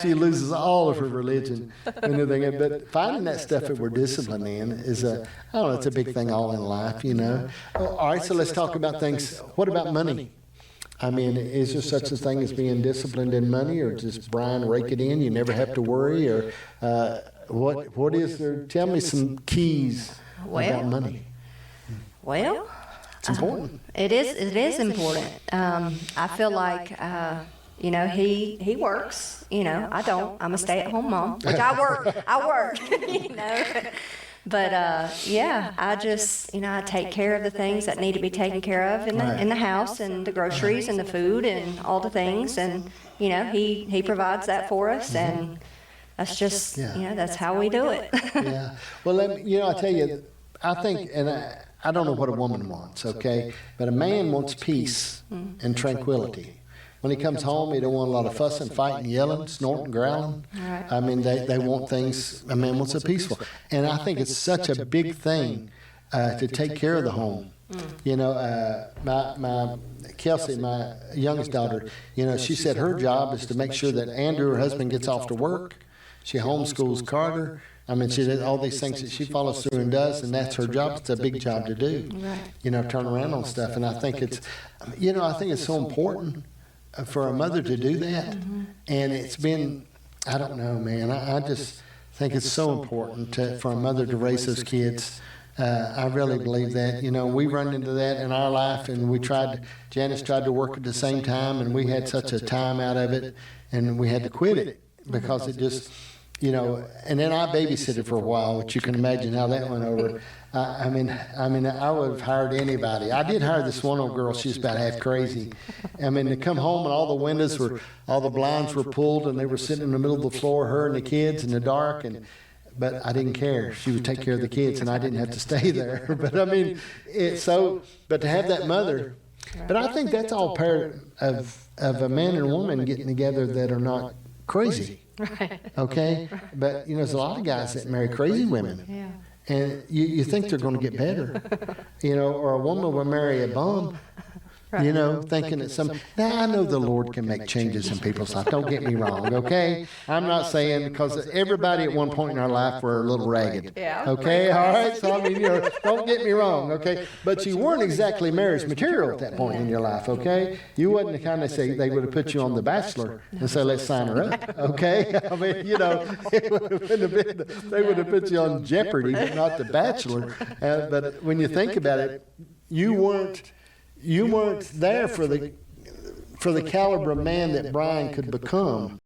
She loses all of her religion and everything. But finding that stuff that we're disciplined in is I don't know, it's a big thing all in life, you know. All right, so let's talk about things. What about money? I mean, is there such a thing as being disciplined in money, or just Brian rake it in? You never have to worry, or what is there? Tell me some keys about money. Well, it's important. It is important. I feel like. You know, he works, you know, I don't. I'm a stay-at-home mom, which I work, you know. But, yeah, I just, you know, I take care of the things that need to be taken care of in the house, and the groceries and the food and all the things. And, you know, he provides that for us, and that's just, you know, that's how we do it. Yeah. Well, I tell you, I think, and I don't know what a woman wants, okay, but a man wants peace and tranquility. When he comes home, he don't want a lot of fussing, fighting, yelling, snorting, growling. Right. I mean, they want things, a man wants it peaceful. And I think it's such a big thing to take care of the home. You know, my Kelsey, my youngest daughter, you know, she said her job is to make sure that Andrew, her husband, gets off to work. She homeschools Carter. I mean, she does all these things that she follows through and does, and that's her job. It's a big job to do, you know, turn around on stuff. And I think it's, you know, I think it's so important for a mother to do that. And it's been, I don't know, man, I just think it's so important for a mother to raise those kids. I really believe that. You know, we run into that in our life, and Janice tried to work at the same time, and we had such a time out of it, and we had to quit it because it just, you know, and then I babysitted for a while, which you can imagine how that went over. I mean, I would have hired anybody. I did hire this one old girl. She's about half crazy. I mean, to come home and all the blinds were pulled, and they were sitting in the middle of the floor, her and the kids in the dark, but I didn't care. She would take care of the kids, and I didn't have to stay there. But I mean, but to have that mother, but I think that's all part of a man and a woman getting together that are not crazy. Right. Okay? But, you know, there's a lot of guys that marry crazy women. Yeah. And you think they're going to get better, you know, or a woman will marry a bum, you know, thinking that now I know the Lord can make changes in people's life. Don't get me wrong, okay? I'm not saying, because everybody at one point in our life were a little ragged, okay? All right? So, I mean, you know, don't get me wrong, okay? But you weren't exactly marriage material at that point in your life, okay? You wasn't the kind of say they would have put you on The Bachelor and say, let's sign her up, okay? I mean, you know, they would have put you on Jeopardy, but not The Bachelor. But when you think about it, you weren't there for the caliber of man that Brian could become.